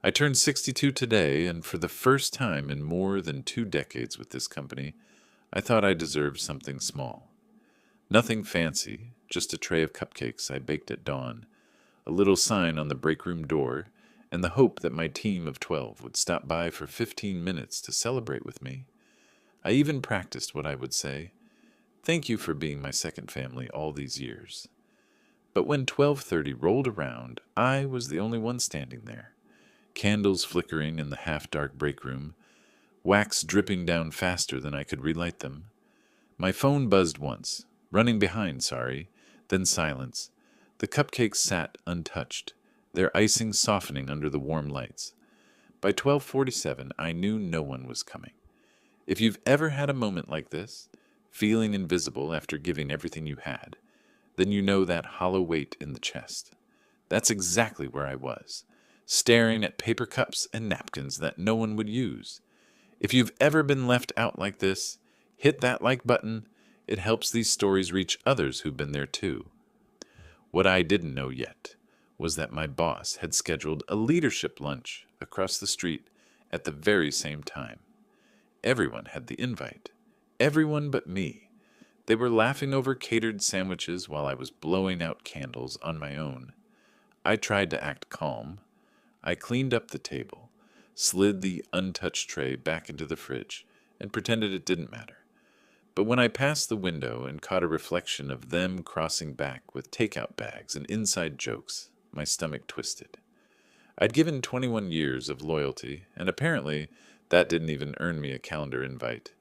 I turned 62 today, and for the first time in more than 2 decades with this company, I thought I deserved something small. Nothing fancy, just a tray of cupcakes I baked at dawn, a little sign on the break room door, and the hope that my team of 12 would stop by for 15 minutes to celebrate with me. I even practiced what I would say. Thank you for being my second family all these years. But when 12:30 rolled around, I was the only one standing there. Candles flickering in the half-dark break room, wax dripping down faster than I could relight them. My phone buzzed once, running behind, sorry, then silence. The cupcakes sat untouched, their icing softening under the warm lights. By 12:47, I knew no one was coming. If you've ever had a moment like this, feeling invisible after giving everything you had, then you know that hollow weight in the chest. That's exactly where I was, staring at paper cups and napkins that no one would use. If you've ever been left out like this, hit that like button. It helps these stories reach others who've been there too. What I didn't know yet was that my boss had scheduled a leadership lunch across the street at the very same time. Everyone had the invite. Everyone but me. They were laughing over catered sandwiches while I was blowing out candles on my own. I tried to act calm. I cleaned up the table, slid the untouched tray back into the fridge, and pretended it didn't matter. But when I passed the window and caught a reflection of them crossing back with takeout bags and inside jokes, my stomach twisted. I'd given 21 years of loyalty, and apparently that didn't even earn me a calendar invite.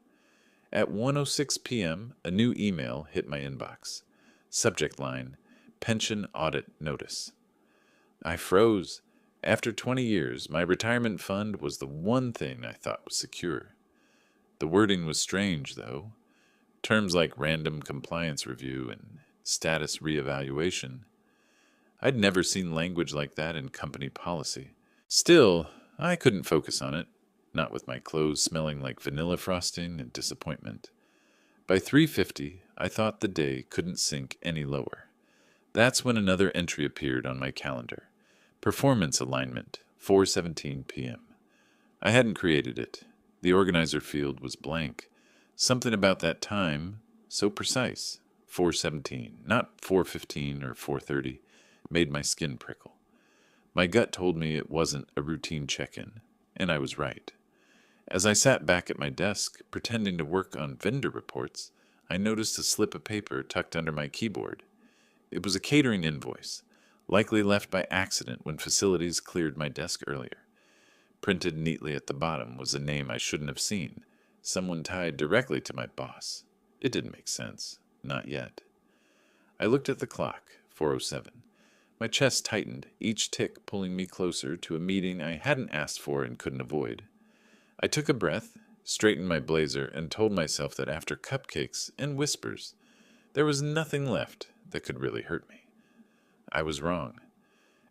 At 1:06 p.m., a new email hit my inbox. Subject line, Pension Audit Notice. I froze. After 20 years, my retirement fund was the one thing I thought was secure. The wording was strange, though. Terms like random compliance review and status reevaluation. I'd never seen language like that in company policy. Still, I couldn't focus on it, not with my clothes smelling like vanilla frosting and disappointment. By 3:50, I thought the day couldn't sink any lower. That's when another entry appeared on my calendar. Performance alignment, 4:17 p.m. I hadn't created it. The organizer field was blank. Something about that time, so precise, 4:17, not 4:15 or 4:30, made my skin prickle. My gut told me it wasn't a routine check-in, and I was right. As I sat back at my desk, pretending to work on vendor reports, I noticed a slip of paper tucked under my keyboard. It was a catering invoice, likely left by accident when facilities cleared my desk earlier. Printed neatly at the bottom was a name I shouldn't have seen, someone tied directly to my boss. It didn't make sense. Not yet. I looked at the clock, 4:07. My chest tightened, each tick pulling me closer to a meeting I hadn't asked for and couldn't avoid. I took a breath, straightened my blazer, and told myself that after cupcakes and whispers, there was nothing left that could really hurt me. I was wrong.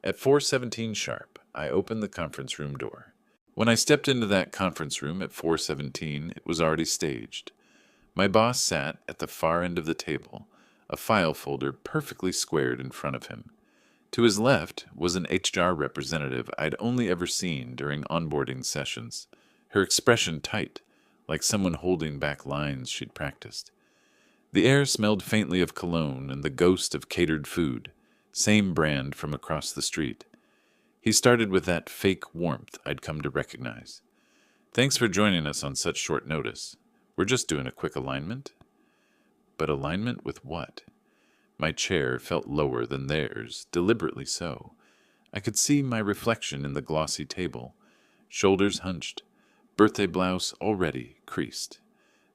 At 4:17 sharp, I opened the conference room door. When I stepped into that conference room at 4:17, it was already staged. My boss sat at the far end of the table, a file folder perfectly squared in front of him. To his left was an HR representative I'd only ever seen during onboarding sessions, her expression tight, like someone holding back lines she'd practiced. The air smelled faintly of cologne and the ghost of catered food, same brand from across the street. He started with that fake warmth I'd come to recognize. Thanks for joining us on such short notice. We're just doing a quick alignment. But alignment with what? My chair felt lower than theirs, deliberately so. I could see my reflection in the glossy table, shoulders hunched, birthday blouse already creased.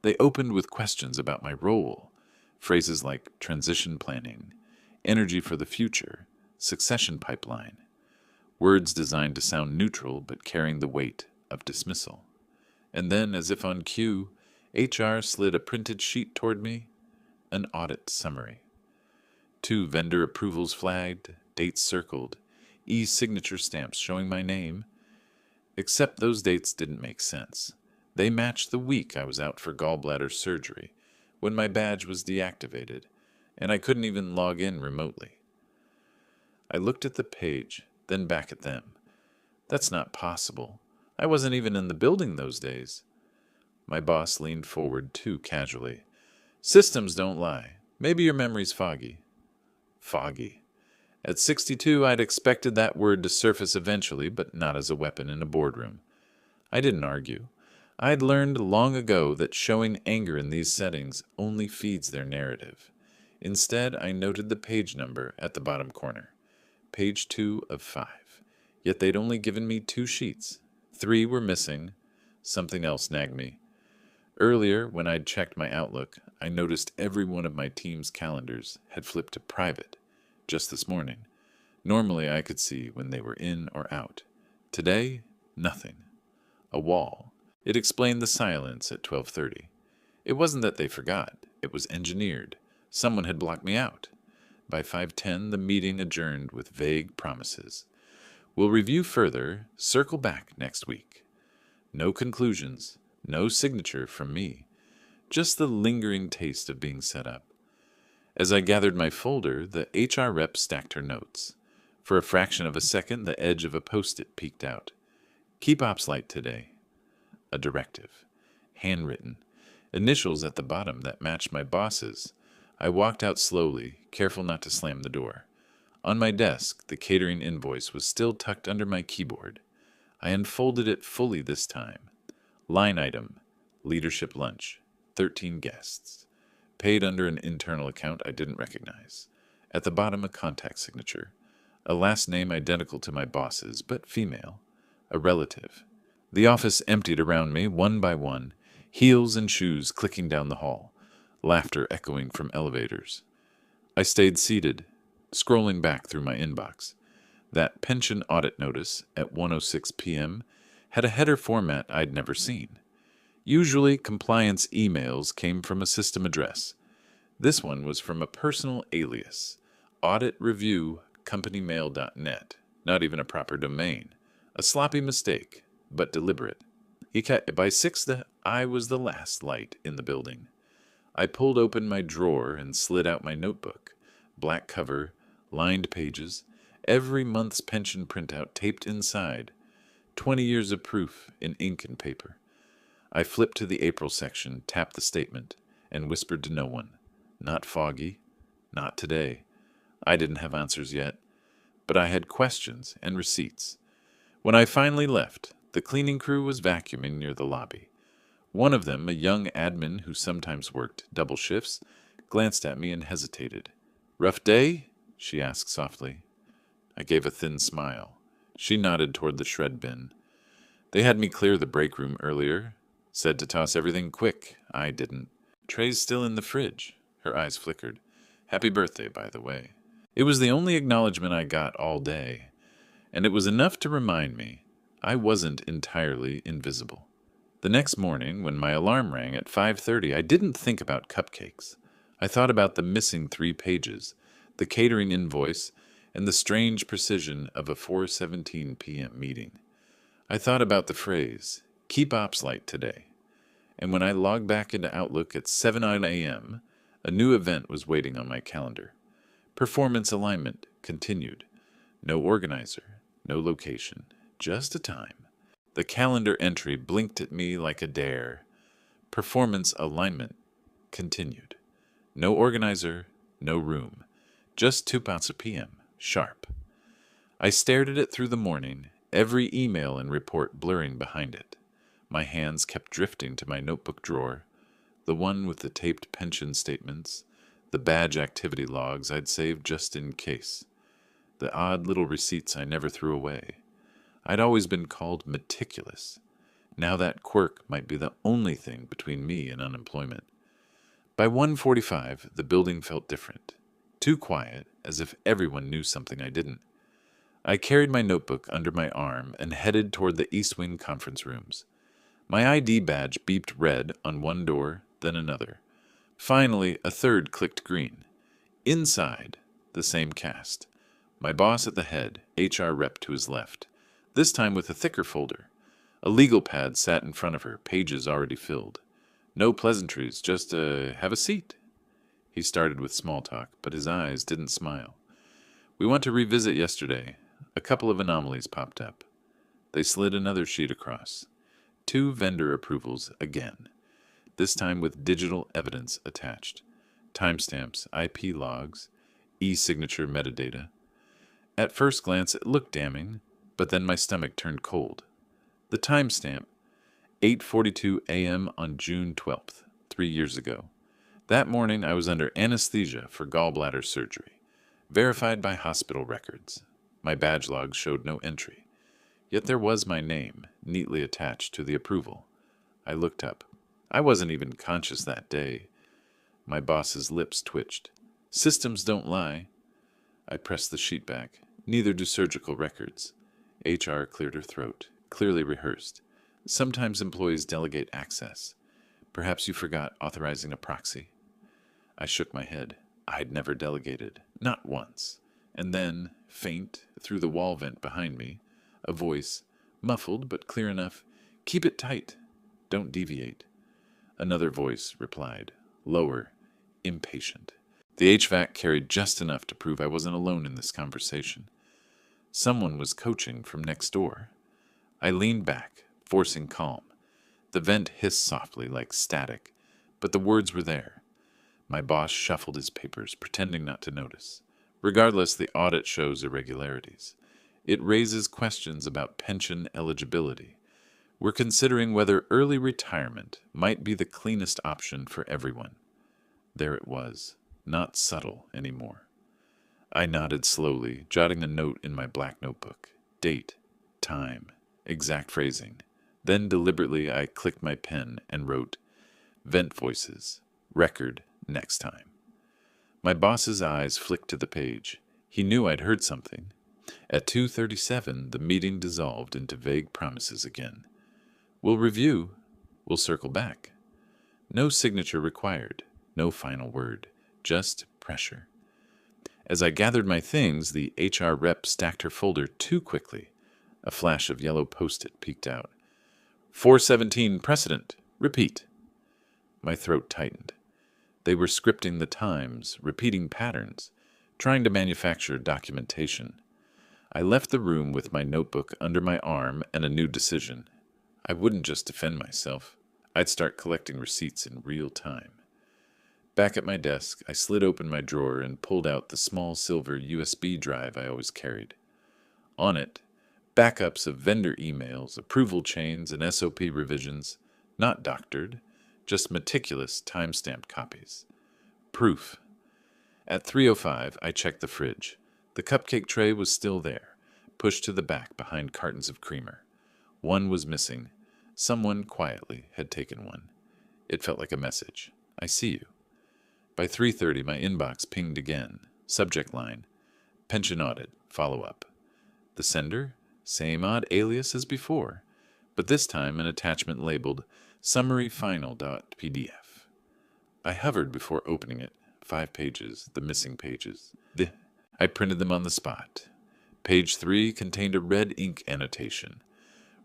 They opened with questions about my role, phrases like transition planning, energy for the future, succession pipeline, words designed to sound neutral but carrying the weight of dismissal. And then, as if on cue, HR slid a printed sheet toward me, an audit summary. 2 vendor approvals flagged, dates circled, e-signature stamps showing my name. Except those dates didn't make sense. They matched the week I was out for gallbladder surgery, when my badge was deactivated, and I couldn't even log in remotely. I looked at the page, then back at them. That's not possible. I wasn't even in the building those days. My boss leaned forward too casually. Systems don't lie. Maybe your memory's foggy. Foggy. At 62, I'd expected that word to surface eventually, but not as a weapon in a boardroom. I didn't argue. I'd learned long ago that showing anger in these settings only feeds their narrative. Instead, I noted the page number at the bottom corner. Page 2 of 5. Yet they'd only given me 2 sheets. 3 were missing. Something else nagged me. Earlier, when I'd checked my Outlook, I noticed every one of my team's calendars had flipped to private, just this morning. Normally, I could see when they were in or out. Today, nothing. A wall. It explained the silence at 12:30. It wasn't that they forgot. It was engineered. Someone had blocked me out. By 5:10, the meeting adjourned with vague promises. We'll review further, circle back next week. No conclusions, no signature from me. Just the lingering taste of being set up. As I gathered my folder, the HR rep stacked her notes. For a fraction of a second, the edge of a Post-it peeked out. Keep ops light today. A directive. Handwritten. Initials at the bottom that matched my boss's. I walked out slowly, careful not to slam the door. On my desk, the catering invoice was still tucked under my keyboard. I unfolded it fully this time. Line item. Leadership lunch. 13 guests. Paid under an internal account I didn't recognize. At the bottom, a contact signature. A last name identical to my boss's, but female. A relative. The office emptied around me, one by one, heels and shoes clicking down the hall, laughter echoing from elevators. I stayed seated, scrolling back through my inbox. That pension audit notice at 1:06 p.m. had a header format I'd never seen. Usually, compliance emails came from a system address. This one was from a personal alias, auditreview.companymail.net, not even a proper domain. A sloppy mistake, but deliberate. By 6, I was the last light in the building. I pulled open my drawer and slid out my notebook. Black cover, lined pages, every month's pension printout taped inside. 20 years of proof in ink and paper. I flipped to the April section, tapped the statement, and whispered to no one. Not foggy. Not today. I didn't have answers yet, but I had questions and receipts. When I finally left, the cleaning crew was vacuuming near the lobby. One of them, a young admin who sometimes worked double shifts, glanced at me and hesitated. "Rough day?" she asked softly. I gave a thin smile. She nodded toward the shred bin. They had me clear the break room earlier. Said to toss everything quick. I didn't. Tray's still in the fridge. Her eyes flickered. Happy birthday, by the way. It was the only acknowledgement I got all day, and it was enough to remind me I wasn't entirely invisible. The next morning, when my alarm rang at 5:30, I didn't think about cupcakes. I thought about the missing 3 pages, the catering invoice, and the strange precision of a 4:17 p.m. meeting. I thought about the phrase, keep ops light today. And when I logged back into Outlook at 7 a.m., a new event was waiting on my calendar. Performance alignment continued. No organizer, no location, just a time. The calendar entry blinked at me like a dare. Performance alignment continued. No organizer, no room. Just 2 p.m., sharp. I stared at it through the morning, every email and report blurring behind it. My hands kept drifting to my notebook drawer, the one with the taped pension statements, the badge activity logs I'd saved just in case, the odd little receipts I never threw away. I'd always been called meticulous. Now that quirk might be the only thing between me and unemployment. By 1:45, the building felt different. Too quiet, as if everyone knew something I didn't. I carried my notebook under my arm and headed toward the East Wing conference rooms. My ID badge beeped red on one door, then another. Finally, a third clicked green. Inside, the same cast. My boss at the head, HR rep to his left, this time with a thicker folder. A legal pad sat in front of her, pages already filled. No pleasantries, just have a seat. He started with small talk, but his eyes didn't smile. We want to revisit yesterday. A couple of anomalies popped up. They slid another sheet across. 2 vendor approvals again, this time with digital evidence attached. Timestamps, IP logs, e-signature metadata. At first glance, it looked damning, but then my stomach turned cold. The timestamp, 8:42 a.m. on June 12th, 3 years ago. That morning, I was under anesthesia for gallbladder surgery, verified by hospital records. My badge logs showed no entry. Yet there was my name, neatly attached to the approval. I looked up. I wasn't even conscious that day. My boss's lips twitched. Systems don't lie. I pressed the sheet back. Neither do surgical records. HR cleared her throat, clearly rehearsed. Sometimes employees delegate access. Perhaps you forgot authorizing a proxy. I shook my head. I'd never delegated. Not once. And then, faint, through the wall vent behind me, a voice, muffled but clear enough, "Keep it tight. Don't deviate." Another voice replied, lower, impatient. The HVAC carried just enough to prove I wasn't alone in this conversation. Someone was coaching from next door. I leaned back, forcing calm. The vent hissed softly, like static, but the words were there. My boss shuffled his papers, pretending not to notice. Regardless, the audit shows irregularities. It raises questions about pension eligibility. We're considering whether early retirement might be the cleanest option for everyone. There it was, not subtle anymore. I nodded slowly, jotting a note in my black notebook. Date, time, exact phrasing. Then deliberately I clicked my pen and wrote, "Vent voices, record next time." My boss's eyes flicked to the page. He knew I'd heard something. At 2:37, the meeting dissolved into vague promises again. "We'll review. We'll circle back." No signature required, no final word, just pressure. As I gathered my things, the HR rep stacked her folder too quickly. A flash of yellow post-it peeked out. 417 precedent. Repeat. My throat tightened. They were scripting the times, repeating patterns, trying to manufacture documentation. I left the room with my notebook under my arm and a new decision. I wouldn't just defend myself. I'd start collecting receipts in real time. Back at my desk, I slid open my drawer and pulled out the small silver USB drive I always carried. On it, backups of vendor emails, approval chains, and SOP revisions, not doctored, just meticulous time-stamped copies. Proof. At 3:05, I checked the fridge. The cupcake tray was still there, pushed to the back behind cartons of creamer. One was missing. Someone quietly had taken one. It felt like a message. "I see you." By 3:30, my inbox pinged again. Subject line, "Pension audit, follow-up." The sender? Same odd alias as before, but this time an attachment labeled summaryfinal.pdf. I hovered before opening it. 5 pages, the missing pages. I printed them on the spot. Page 3 contained a red ink annotation.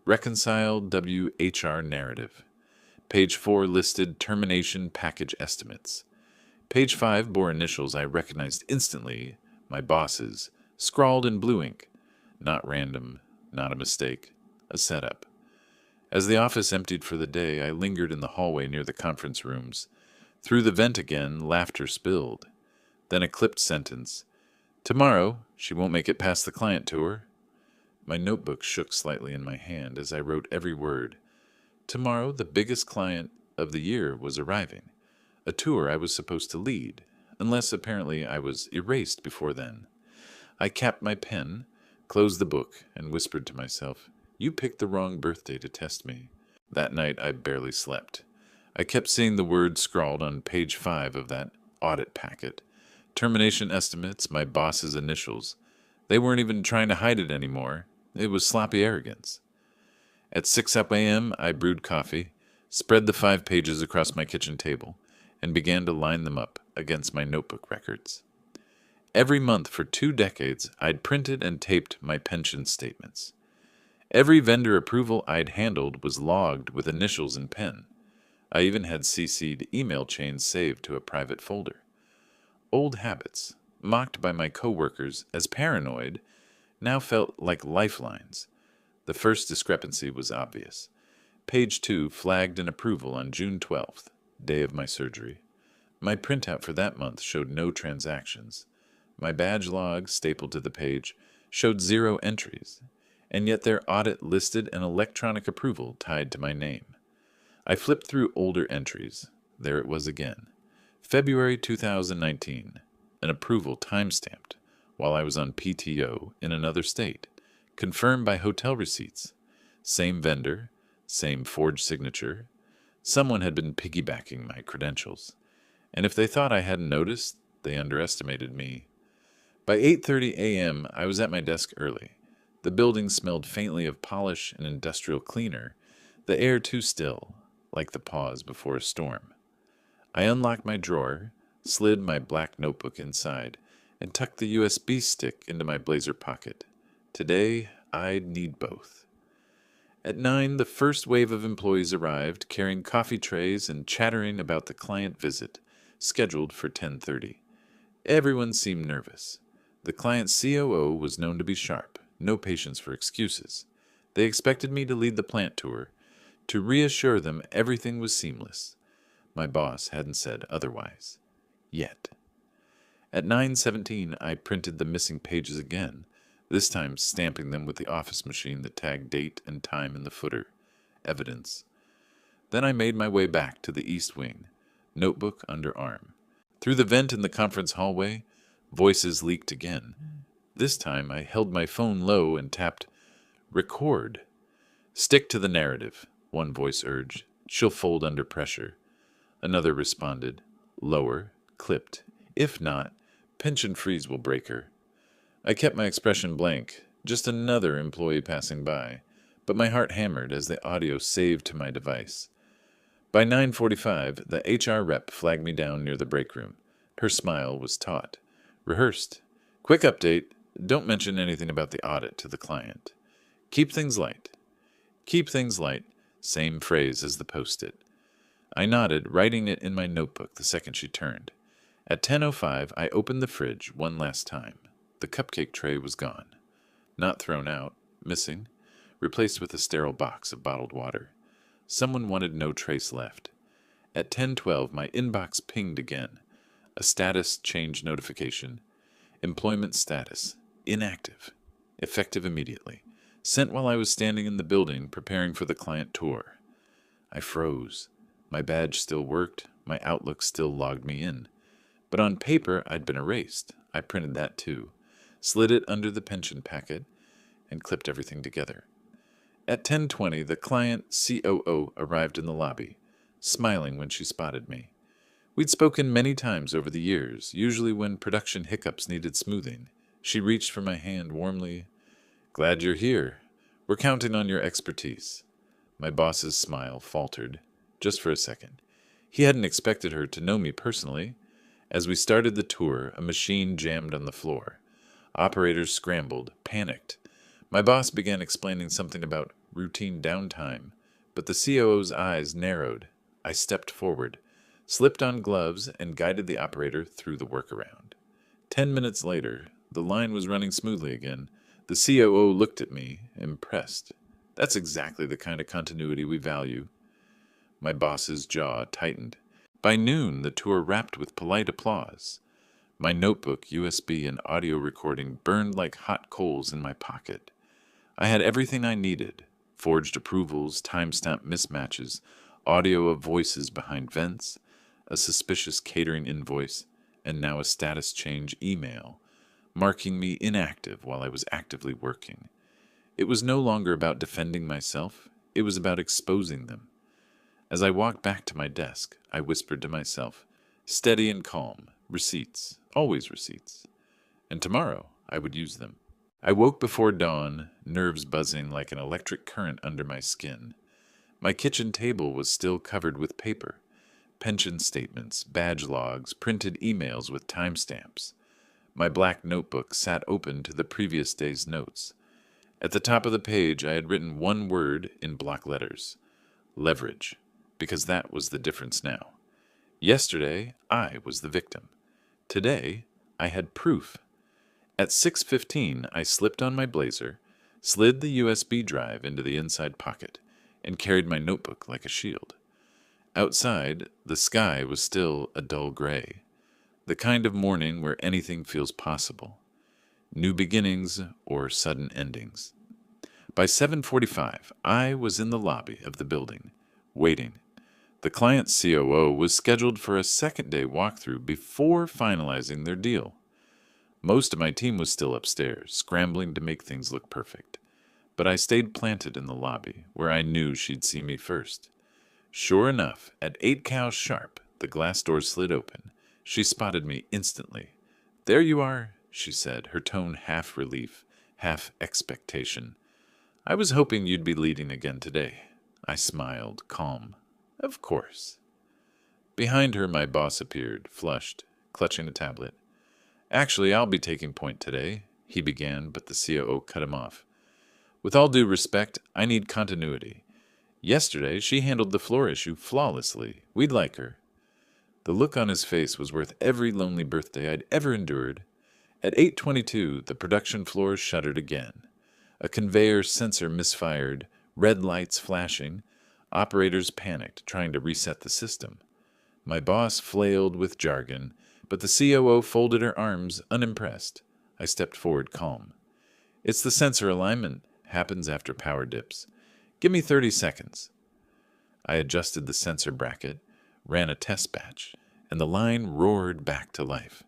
Reconciled WHR narrative. Page 4 listed termination package estimates. Page 5 bore initials I recognized instantly, my boss's, scrawled in blue ink. Not random, not a mistake, a setup. As the office emptied for the day, I lingered in the hallway near the conference rooms. Through the vent again, laughter spilled. Then a clipped sentence. "Tomorrow, she won't make it past the client tour." My notebook shook slightly in my hand as I wrote every word. Tomorrow, the biggest client of the year was arriving. A tour I was supposed to lead, unless apparently I was erased before then. I capped my pen, closed the book, and whispered to myself, "You picked the wrong birthday to test me." That night I barely slept. I kept seeing the words scrawled on page 5 of that audit packet. Termination estimates, my boss's initials. They weren't even trying to hide it anymore. It was sloppy arrogance. At 6 a.m., I brewed coffee, spread the 5 pages across my kitchen table, and began to line them up against my notebook records. Every month for 2 decades, I'd printed and taped my pension statements. Every vendor approval I'd handled was logged with initials in pen. I even had CC'd email chains saved to a private folder. Old habits, mocked by my coworkers as paranoid, now felt like lifelines. The first discrepancy was obvious. Page 2 flagged an approval on June 12th, day of my surgery. My printout for that month showed no transactions. My badge log, stapled to the page, showed 0 entries, and yet their audit listed an electronic approval tied to my name. I flipped through older entries. There it was again. February 2019, an approval timestamped while I was on PTO in another state, confirmed by hotel receipts. Same vendor, same forged signature. Someone had been piggybacking my credentials, and if they thought I hadn't noticed, they underestimated me. By 8:30 a.m., I was at my desk early. The building smelled faintly of polish and industrial cleaner, the air too still, like the pause before a storm. I unlocked my drawer, slid my black notebook inside, and tucked the USB stick into my blazer pocket. Today, I'd need both. At 9, the first wave of employees arrived, carrying coffee trays and chattering about the client visit, scheduled for 10:30. Everyone seemed nervous. The client's COO was known to be sharp, no patience for excuses. They expected me to lead the plant tour, to reassure them everything was seamless. My boss hadn't said otherwise. Yet. At 9:17, I printed the missing pages again, this time stamping them with the office machine that tagged date and time in the footer. Evidence. Then I made my way back to the east wing, notebook under arm. Through the vent in the conference hallway, voices leaked again. This time I held my phone low and tapped record. Stick to the narrative, one voice urged. She'll fold under pressure. Another responded, lower, clipped. If not, pension freeze will break her. I kept my expression blank, just another employee passing by, but my heart hammered as the audio saved to my device. By 9:45, the HR rep flagged me down near the break room. Her smile was taut. Rehearsed. Quick update. Don't mention anything about the audit to the client. Keep things light. Keep things light. Same phrase as the post-it. I nodded, writing it in my notebook the second she turned. At 10:05, I opened the fridge one last time. The cupcake tray was gone. Not thrown out, missing, replaced with a sterile box of bottled water. Someone wanted no trace left. At 10:12, my inbox pinged again. A status change notification. Employment status. Inactive. Effective immediately. Sent while I was standing in the building preparing for the client tour. I froze. My badge still worked. My Outlook still logged me in. But on paper, I'd been erased. I printed that too, slid it under the pension packet, and clipped everything together. At 10:20, the client COO arrived in the lobby, smiling when she spotted me. We'd spoken many times over the years, usually when production hiccups needed smoothing. She reached for my hand warmly. Glad you're here. We're counting on your expertise. My boss's smile faltered, just for a second. He hadn't expected her to know me personally. As we started the tour, a machine jammed on the floor. Operators scrambled, panicked. My boss began explaining something about routine downtime, but the COO's eyes narrowed. I stepped forward, slipped on gloves, and guided the operator through the workaround. 10 minutes later, the line was running smoothly again. The COO looked at me, impressed. That's exactly the kind of continuity we value. My boss's jaw tightened. By noon, the tour wrapped with polite applause. My notebook, USB, and audio recording burned like hot coals in my pocket. I had everything I needed: forged approvals, timestamp mismatches, audio of voices behind vents, a suspicious catering invoice, and now a status change email, marking me inactive while I was actively working. It was no longer about defending myself. It was about exposing them. As I walked back to my desk, I whispered to myself, steady and calm, receipts, always receipts. And tomorrow, I would use them. I woke before dawn, nerves buzzing like an electric current under my skin. My kitchen table was still covered with paper. Pension statements, badge logs, printed emails with timestamps. My black notebook sat open to the previous day's notes. At the top of the page, I had written one word in block letters: leverage. Because that was the difference now. Yesterday, I was the victim. Today, I had proof. At 6:15, I slipped on my blazer, slid the USB drive into the inside pocket, and carried my notebook like a shield. Outside, the sky was still a dull gray, the kind of morning where anything feels possible. New beginnings or sudden endings. By 7:45, I was in the lobby of the building, waiting. The client's COO was scheduled for a second-day walkthrough before finalizing their deal. Most of my team was still upstairs, scrambling to make things look perfect. But I stayed planted in the lobby, where I knew she'd see me first. Sure enough, at 8 cows sharp, the glass door slid open. She spotted me instantly. "There you are," she said, her tone half relief, half expectation. "I was hoping you'd be leading again today." I smiled, calm. "Of course." Behind her, my boss appeared, flushed, clutching a tablet. "Actually, I'll be taking point today," he began, but the COO cut him off. "With all due respect, I need continuity. Yesterday, she handled the floor issue flawlessly. We'd like her." The look on his face was worth every lonely birthday I'd ever endured. At 8:22, the production floor shuddered again. A conveyor sensor misfired, red lights flashing. Operators panicked, trying to reset the system. My boss flailed with jargon, but the COO folded her arms, unimpressed. I stepped forward, calm. "It's the sensor alignment. Happens after power dips. Give me 30 seconds." I adjusted the sensor bracket, ran a test batch, and the line roared back to life.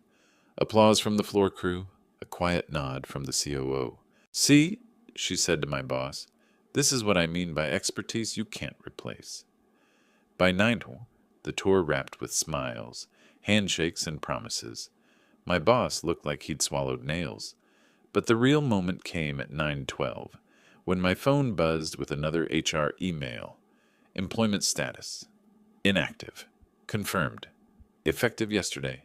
Applause from the floor crew, a quiet nod from the COO. "See," she said to my boss, "this is what I mean by expertise you can't replace." By 9, the tour wrapped with smiles, handshakes, and promises. My boss looked like he'd swallowed nails. But the real moment came at 9:12, when my phone buzzed with another HR email. Employment status. Inactive. Confirmed. Effective yesterday.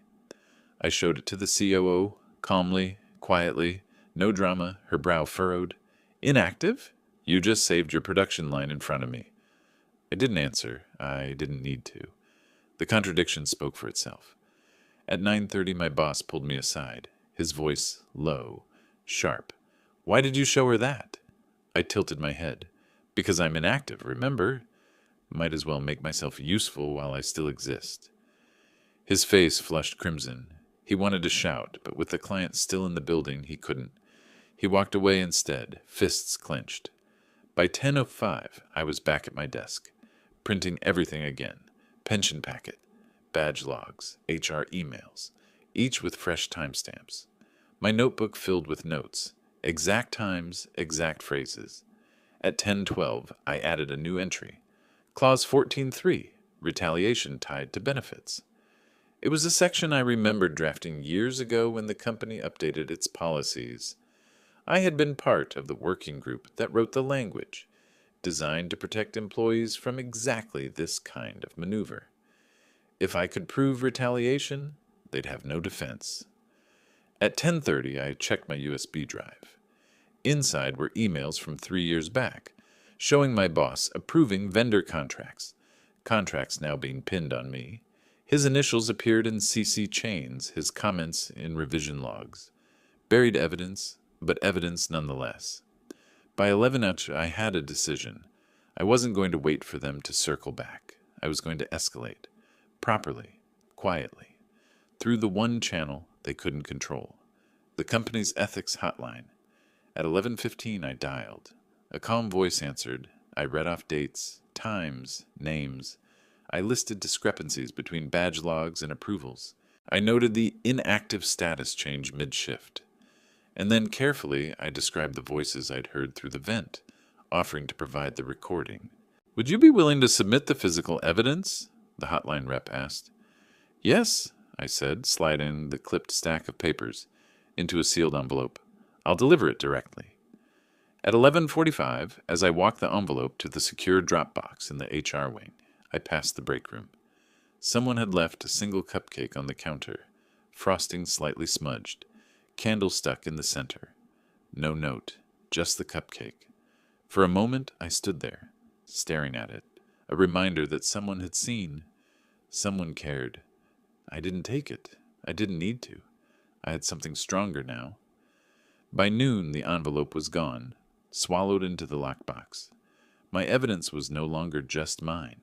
I showed it to the COO, calmly, quietly, no drama, her brow furrowed. "Inactive? You just saved your production line in front of me." I didn't answer. I didn't need to. The contradiction spoke for itself. At 9:30, my boss pulled me aside, his voice low, sharp. "Why did you show her that?" I tilted my head. "Because I'm inactive, remember? Might as well make myself useful while I still exist." His face flushed crimson. He wanted to shout, but with the client still in the building, he couldn't. He walked away instead, fists clenched. By 10:05, I was back at my desk, printing everything again. Pension packet, badge logs, HR emails, each with fresh timestamps. My notebook filled with notes, exact times, exact phrases. At 10:12, I added a new entry. Clause 14.3, retaliation tied to benefits. It was a section I remembered drafting years ago when the company updated its policies. I had been part of the working group that wrote the language, designed to protect employees from exactly this kind of maneuver. If I could prove retaliation, they'd have no defense. At 10:30, I checked my USB drive. Inside were emails from 3 years back, showing my boss approving vendor contracts now being pinned on me. His initials appeared in CC chains, his comments in revision logs. Buried evidence, but evidence nonetheless. By 11, I had a decision. I wasn't going to wait for them to circle back. I was going to escalate. Properly, quietly, through the one channel they couldn't control. The company's ethics hotline. At 11:15, I dialed. A calm voice answered. I read off dates, times, names. I listed discrepancies between badge logs and approvals. I noted the inactive status change mid-shift. And then carefully, I described the voices I'd heard through the vent, offering to provide the recording. "Would you be willing to submit the physical evidence?" the hotline rep asked. "Yes," I said, sliding the clipped stack of papers into a sealed envelope. "I'll deliver it directly." At 11:45, as I walked the envelope to the secure drop box in the HR wing, I passed the break room. Someone had left a single cupcake on the counter, frosting slightly smudged, candle stuck in the center. No note, just the cupcake. For a moment, I stood there, staring at it, a reminder that someone had seen. Someone cared. I didn't take it. I didn't need to. I had something stronger now. By noon, the envelope was gone. swallowed into the lockbox. My evidence was no longer just mine.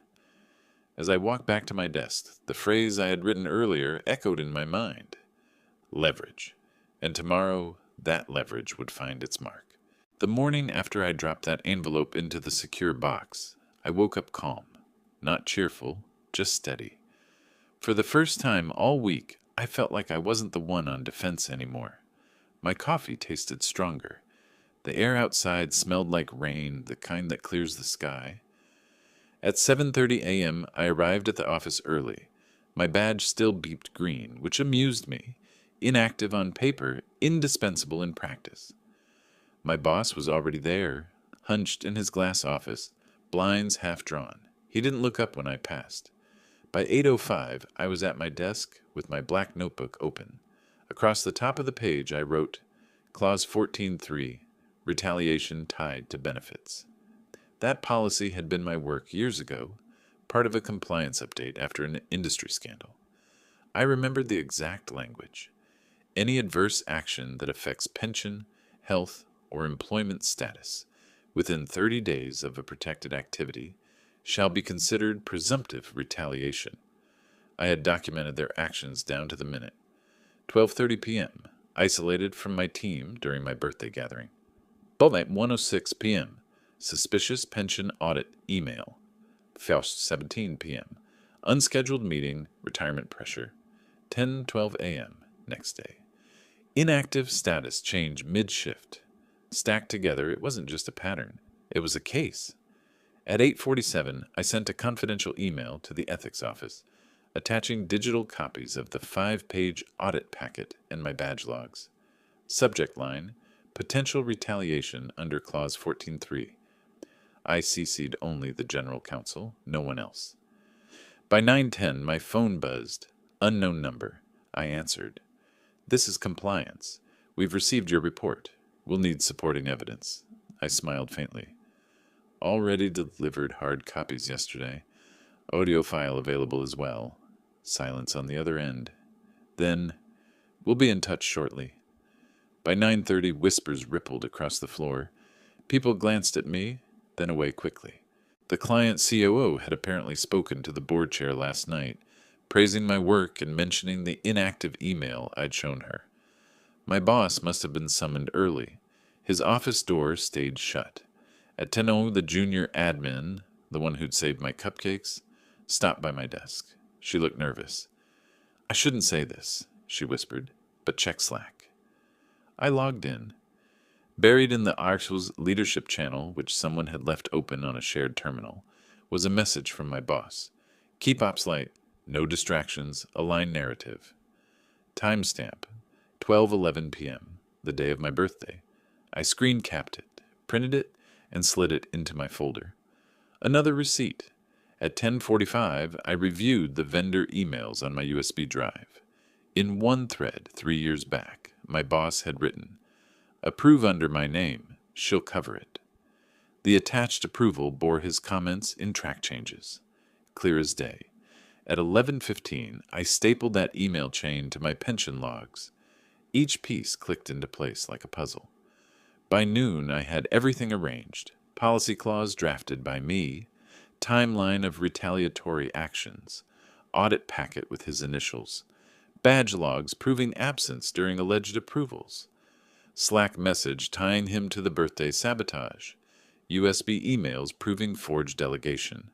As I walked back to my desk, the phrase I had written earlier echoed in my mind. Leverage. And tomorrow, that leverage would find its mark. The morning after I dropped that envelope into the secure box, I woke up calm. Not cheerful, just steady. For the first time all week, I felt like I wasn't the one on defense anymore. My coffee tasted stronger. The air outside smelled like rain, the kind that clears the sky. At 7:30 a.m., I arrived at the office early. My badge still beeped green, which amused me. Inactive on paper, indispensable in practice. My boss was already there, hunched in his glass office, blinds half drawn. He didn't look up when I passed. By 8:05, I was at my desk with my black notebook open. Across the top of the page, I wrote, Clause 14.3, Retaliation tied to benefits. That policy had been my work years ago, part of a compliance update after an industry scandal. I remembered the exact language. Any adverse action that affects pension, health, or employment status within 30 days of a protected activity shall be considered presumptive retaliation. I had documented their actions down to the minute. 12:30 p.m., isolated from my team during my birthday gathering. But at 1:06 p.m., suspicious pension audit email. 17 p.m., unscheduled meeting, retirement pressure. 10:12 a.m., next day. Inactive status change mid-shift. Stacked together, it wasn't just a pattern. It was a case. At 8:47, I sent a confidential email to the ethics office, attaching digital copies of the 5-page audit packet and my badge logs. Subject line, Potential Retaliation under Clause 14.3. I CC'd only the General Counsel, no one else. By 9:10, my phone buzzed. Unknown number. I answered. This is compliance. We've received your report. We'll need supporting evidence. I smiled faintly. Already delivered hard copies yesterday. Audio file available as well. Silence on the other end. Then, we'll be in touch shortly. By 9:30, whispers rippled across the floor. People glanced at me, then away quickly. The client COO had apparently spoken to the board chair last night, praising my work and mentioning the inactive email I'd shown her. My boss must have been summoned early. His office door stayed shut. At 10:00, the junior admin, the one who'd saved my cupcakes, stopped by my desk. She looked nervous. I shouldn't say this, she whispered, but check Slack. I logged in. Buried in the Arxel's leadership channel, which someone had left open on a shared terminal, was a message from my boss. Keep ops light, no distractions, align narrative. Timestamp, 12:11 p.m., the day of my birthday. I screen capped it, printed it, and slid it into my folder. Another receipt. At 10:45, I reviewed the vendor emails on my USB drive. In one thread, 3 years back, my boss had written, Approve under my name, she'll cover it. The attached approval bore his comments in track changes. Clear as day. At 11:15, I stapled that email chain to my pension logs. Each piece clicked into place like a puzzle. By noon, I had everything arranged. Policy clause drafted by me, timeline of retaliatory actions, audit packet with his initials, badge logs proving absence during alleged approvals, Slack message tying him to the birthday sabotage, USB emails proving forged delegation,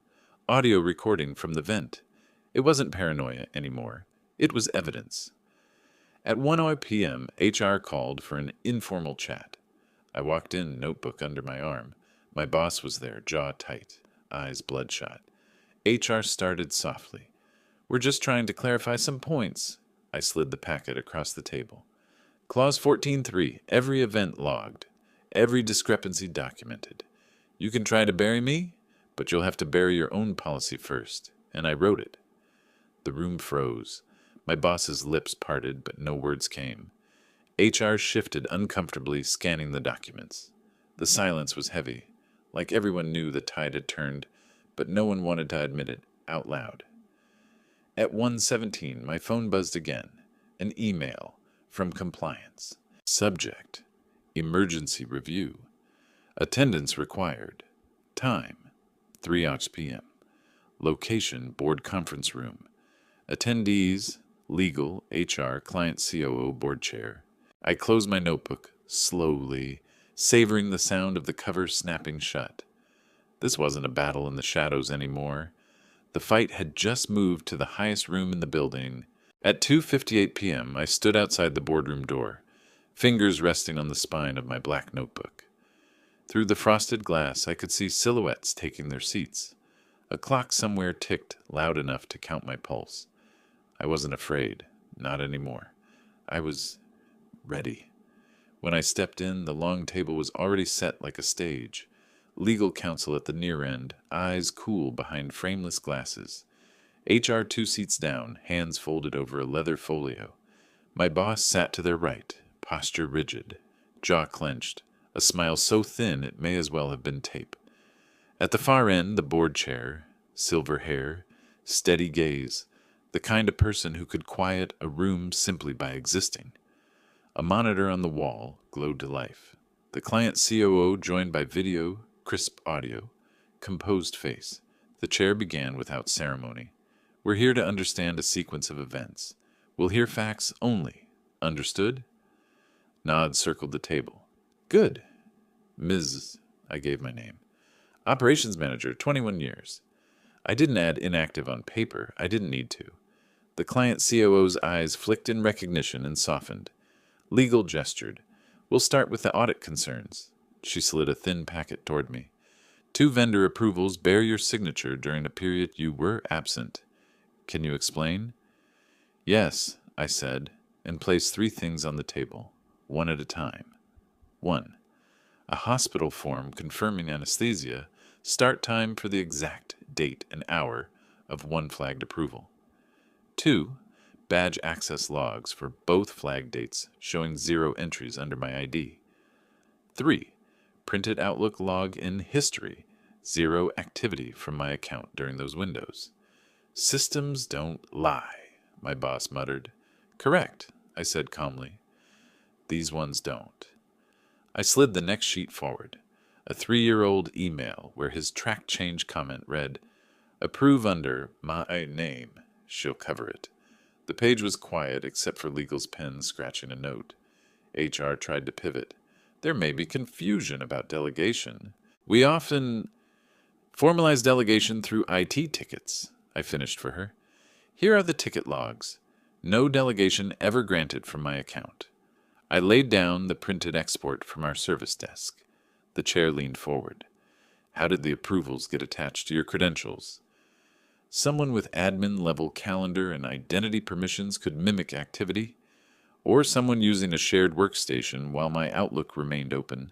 audio recording from the vent. It wasn't paranoia anymore. It was evidence. At 1:00 p.m., HR called for an informal chat. I walked in, notebook under my arm. My boss was there, jaw tight, eyes bloodshot. HR started softly. We're just trying to clarify some points. I slid the packet across the table. Clause 14.3, every event logged, every discrepancy documented. You can try to bury me, but you'll have to bury your own policy first. And I wrote it. The room froze. My boss's lips parted, but no words came. HR shifted uncomfortably, scanning the documents. The silence was heavy, like everyone knew the tide had turned, but no one wanted to admit it out loud. At 1:17, my phone buzzed again. An email from compliance. Subject, emergency review. Attendance required. Time, 3 p.m. Location, board conference room. Attendees, legal, HR, client COO, board chair. I closed my notebook, slowly, savoring the sound of the cover snapping shut. This wasn't a battle in the shadows anymore. The fight had just moved to the highest room in the building. At 2:58 p.m., I stood outside the boardroom door, fingers resting on the spine of my black notebook. Through the frosted glass, I could see silhouettes taking their seats. A clock somewhere ticked loud enough to count my pulse. I wasn't afraid, not anymore. I was ready. When I stepped in, the long table was already set like a stage. Legal counsel at the near end, eyes cool behind frameless glasses. HR 2 seats down, hands folded over a leather folio. My boss sat to their right, posture rigid, jaw clenched, a smile so thin it may as well have been tape. At the far end, the board chair, silver hair, steady gaze, the kind of person who could quiet a room simply by existing. A monitor on the wall glowed to life. The client COO joined by video, crisp audio, composed face. The chair began without ceremony. We're here to understand a sequence of events. We'll hear facts only. Understood? Nods circled the table. Good. Ms. I gave my name. Operations manager, 21 years. I didn't add inactive on paper. I didn't need to. The client COO's eyes flicked in recognition and softened. Legal gestured. We'll start with the audit concerns. She slid a thin packet toward me. 2 vendor approvals bear your signature during a period you were absent. Can you explain? Yes, I said, and placed 3 things on the table, one at a time. 1. A hospital form confirming anesthesia, start time for the exact date and hour of one flagged approval. 2. Badge access logs for both flag dates showing 0 entries under my ID. 3. Printed Outlook log in history, 0 activity from my account during those windows. Systems don't lie, my boss muttered. Correct, I said calmly. These ones don't. I slid the next sheet forward, a 3-year-old email where his track change comment read, Approve under my name. She'll cover it. The page was quiet except for legal's pen scratching a note. HR tried to pivot. There may be confusion about delegation. We often formalize delegation through IT tickets, I finished for her. Here are the ticket logs. No delegation ever granted from my account. I laid down the printed export from our service desk. The chair leaned forward. How did the approvals get attached to your credentials? Someone with admin-level calendar and identity permissions could mimic activity, or someone using a shared workstation while my Outlook remained open.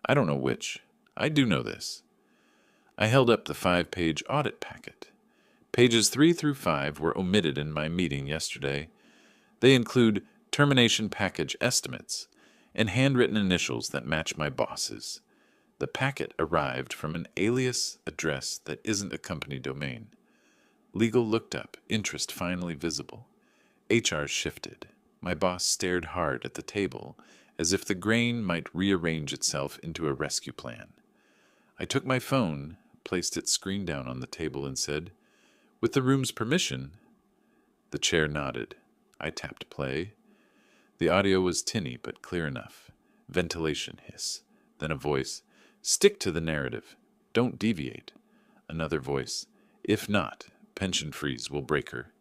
I don't know which. I do know this. I held up the 5-page audit packet. Pages 3 through 5 were omitted in my meeting yesterday. They include termination package estimates and handwritten initials that match my boss's. The packet arrived from an alias address that isn't a company domain. Legal looked up, interest finally visible. HR shifted. My boss stared hard at the table, as if the grain might rearrange itself into a rescue plan. I took my phone, placed its screen down on the table, and said, With the room's permission. The chair nodded. I tapped play. The audio was tinny but clear enough. Ventilation hiss. Then a voice, Stick to the narrative. Don't deviate. Another voice, If not, pension freeze will break her.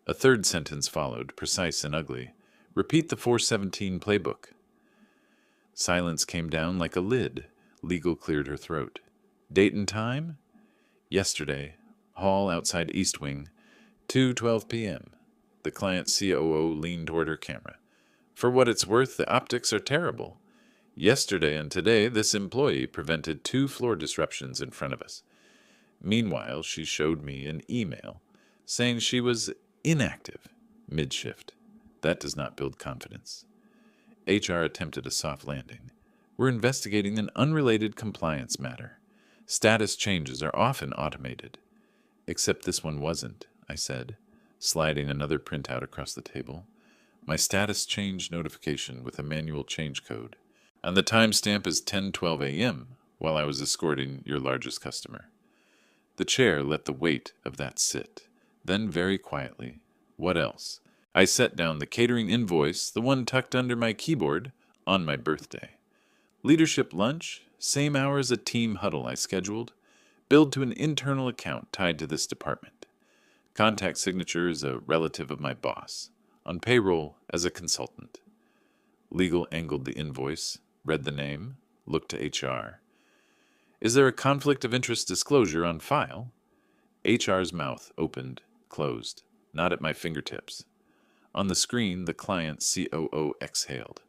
A third sentence followed, precise and ugly. Repeat the 417 playbook. Silence came down like a lid. Legal cleared her throat. Date and time? Yesterday. Hall outside East Wing. 2:12 p.m. The client COO leaned toward her camera. For what it's worth, the optics are terrible. Yesterday and today, this employee prevented 2 floor disruptions in front of us. Meanwhile, she showed me an email saying she was inactive mid-shift. That does not build confidence. HR attempted a soft landing. We're investigating an unrelated compliance matter. Status changes are often automated. Except this one wasn't, I said, sliding another printout across the table. My status change notification with a manual change code. And the timestamp is 10:12 a.m. while I was escorting your largest customer. The chair let the weight of that sit. Then very quietly, what else? I set down the catering invoice, the one tucked under my keyboard, on my birthday. Leadership lunch, same hour as a team huddle I scheduled, billed to an internal account tied to this department. Contact signature is a relative of my boss, on payroll as a consultant. Legal angled the invoice, read the name, looked to HR. Is there a conflict of interest disclosure on file? HR's mouth opened, closed, not at my fingertips. On the screen, the client COO exhaled.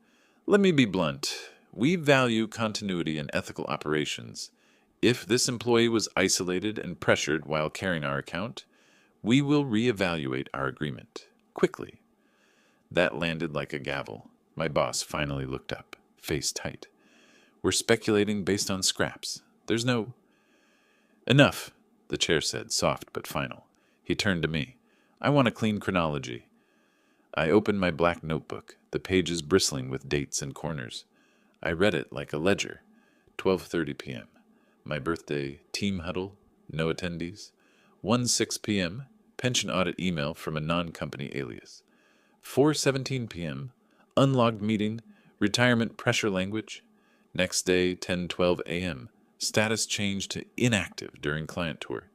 Let me be blunt. We value continuity in ethical operations. If this employee was isolated and pressured while carrying our account, we will reevaluate our agreement. Quickly. That landed like a gavel. My boss finally looked up, face tight. We're speculating based on scraps. There's no... Enough, the chair said, soft but final. He turned to me. I want a clean chronology. I opened my black notebook, the pages bristling with dates and corners. I read it like a ledger. 12:30 p.m. My birthday, team huddle, no attendees. 1:06 p.m., pension audit email from a non-company alias. 4:17 p.m., unlogged meeting, retirement pressure language. Next day, 10:12 a.m., status changed to inactive during client tour.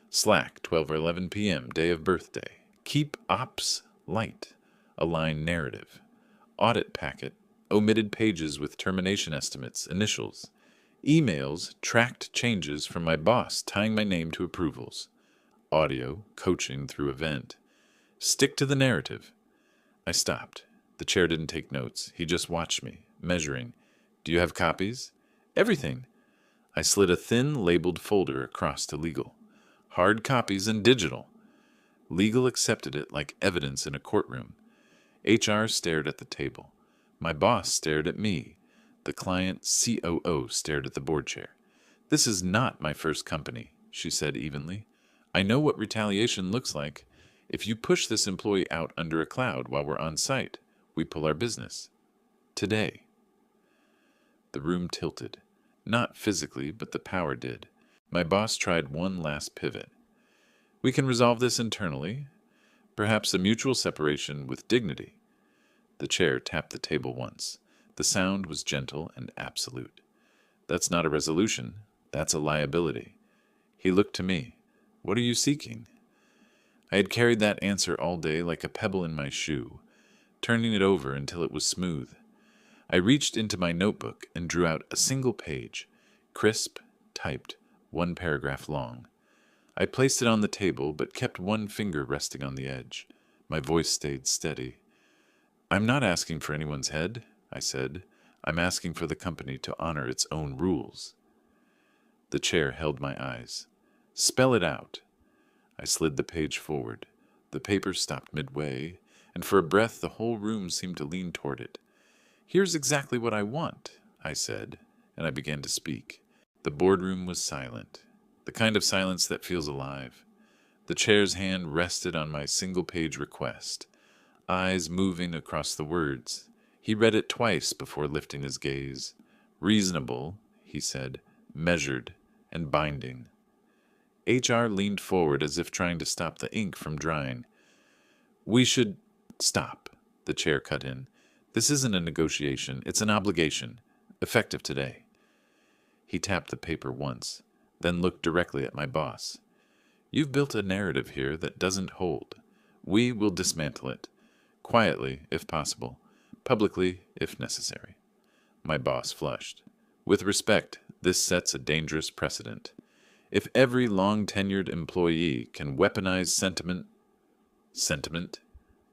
Slack, 12 or 11 p.m., day of birthday. Keep ops light. Align narrative. Audit packet, omitted pages with termination estimates, initials. Emails, tracked changes from my boss tying my name to approvals. Audio, coaching through event. Stick to the narrative. I stopped. The chair didn't take notes. He just watched me, measuring. Do you have copies? Everything. I slid a thin, labeled folder across to legal. Hard copies and digital. Legal accepted it like evidence in a courtroom. HR stared at the table. My boss stared at me. The client COO stared at the board chair. This is not my first company, she said evenly. I know what retaliation looks like. If you push this employee out under a cloud while we're on site, we pull our business. Today. The room tilted. Not physically, but the power did. My boss tried one last pivot. We can resolve this internally. Perhaps a mutual separation with dignity. The chair tapped the table once. The sound was gentle and absolute. That's not a resolution. That's a liability. He looked to me. What are you seeking? I had carried that answer all day like a pebble in my shoe, turning it over until it was smooth. I reached into my notebook and drew out a single page, crisp, typed, one paragraph long. I placed it on the table, but kept one finger resting on the edge. My voice stayed steady. I'm not asking for anyone's head, I said. I'm asking for the company to honor its own rules. The chair held my eyes. Spell it out. I slid the page forward. The paper stopped midway, and for a breath the whole room seemed to lean toward it. Here's exactly what I want, I said, and I began to speak. The boardroom was silent, the kind of silence that feels alive. The chair's hand rested on my single-page request, eyes moving across the words. He read it twice before lifting his gaze. Reasonable, he said, measured, and binding. HR leaned forward as if trying to stop the ink from drying. We should stop, the chair cut in. This isn't a negotiation, it's an obligation, effective today. He tapped the paper once, then looked directly at my boss. You've built a narrative here that doesn't hold. We will dismantle it, quietly, if possible, publicly, if necessary. My boss flushed. With respect, this sets a dangerous precedent. If every long-tenured employee can weaponize sentiment,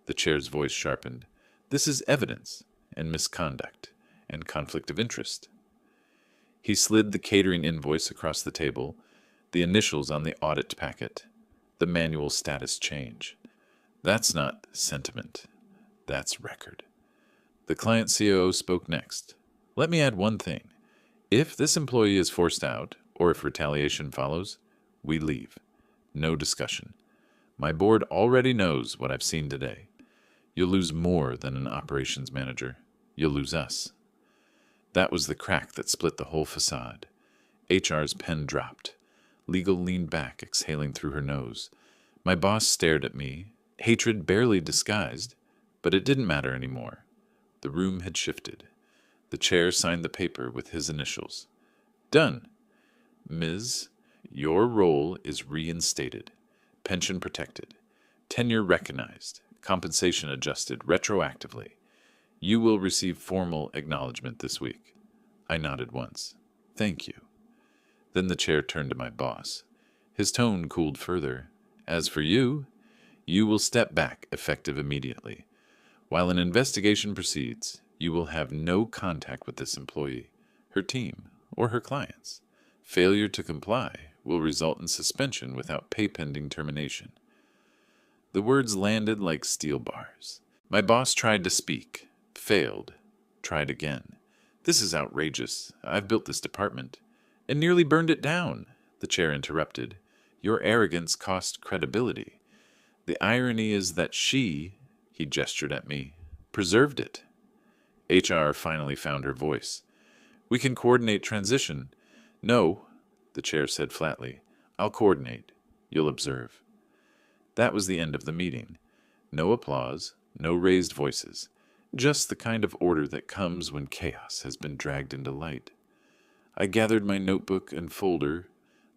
the chair's voice sharpened. This is evidence and misconduct and conflict of interest. He slid the catering invoice across the table, the initials on the audit packet, the manual status change. That's not sentiment. That's record. The client COO spoke next. Let me add one thing. If this employee is forced out, or if retaliation follows, we leave. No discussion. My board already knows what I've seen today. You'll lose more than an operations manager. You'll lose us. That was the crack that split the whole facade. HR's pen dropped. Legal leaned back, exhaling through her nose. My boss stared at me, hatred barely disguised, but it didn't matter anymore. The room had shifted. The chair signed the paper with his initials. Done. Ms., your role is reinstated. Pension protected. Tenure recognized. Compensation adjusted retroactively. You will receive formal acknowledgement this week. I nodded once. Thank you. Then the chair turned to my boss. His tone cooled further. As for you, you will step back effective immediately. While an investigation proceeds, you will have no contact with this employee, her team, or her clients. Failure to comply will result in suspension without pay pending termination. The words landed like steel bars. My boss tried to speak, failed, tried again. This is outrageous. I've built this department. And nearly burned it down, the chair interrupted. Your arrogance cost credibility. The irony is that she, he gestured at me, preserved it. HR finally found her voice. We can coordinate transition. No, the chair said flatly. I'll coordinate. You'll observe. That was the end of the meeting. No applause, no raised voices. Just the kind of order that comes when chaos has been dragged into light. I gathered my notebook and folder,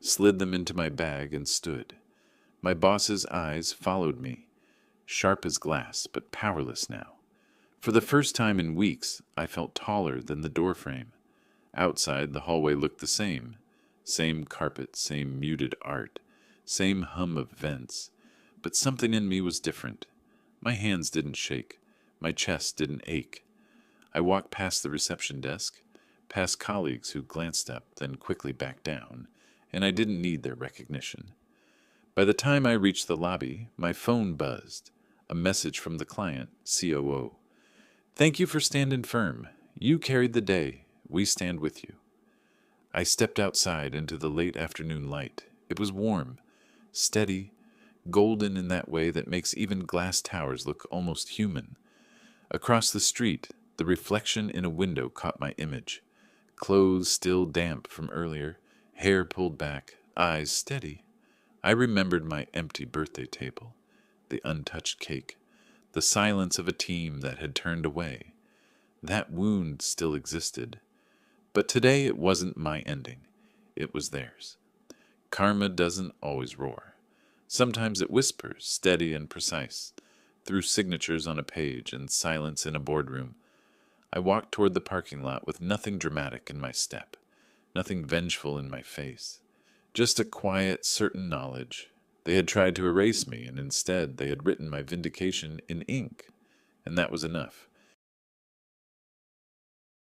slid them into my bag, and stood. My boss's eyes followed me, sharp as glass, but powerless now. For the first time in weeks, I felt taller than the doorframe. Outside, the hallway looked the same. Same carpet, same muted art, same hum of vents. But something in me was different. My hands didn't shake. My chest didn't ache. I walked past the reception desk, past colleagues who glanced up, then quickly backed down, and I didn't need their recognition. By the time I reached the lobby, my phone buzzed. A message from the client, COO. Thank you for standing firm. You carried the day. We stand with you. I stepped outside into the late afternoon light. It was warm, steady, golden in that way that makes even glass towers look almost human. Across the street, the reflection in a window caught my image. Clothes still damp from earlier, hair pulled back, eyes steady. I remembered my empty birthday table, the untouched cake, the silence of a team that had turned away. That wound still existed. But today it wasn't my ending. It was theirs. Karma doesn't always roar. Sometimes it whispers, steady and precise, through signatures on a page and silence in a boardroom. I walked toward the parking lot with nothing dramatic in my step, nothing vengeful in my face, just a quiet, certain knowledge. They had tried to erase me, and instead they had written my vindication in ink, and that was enough.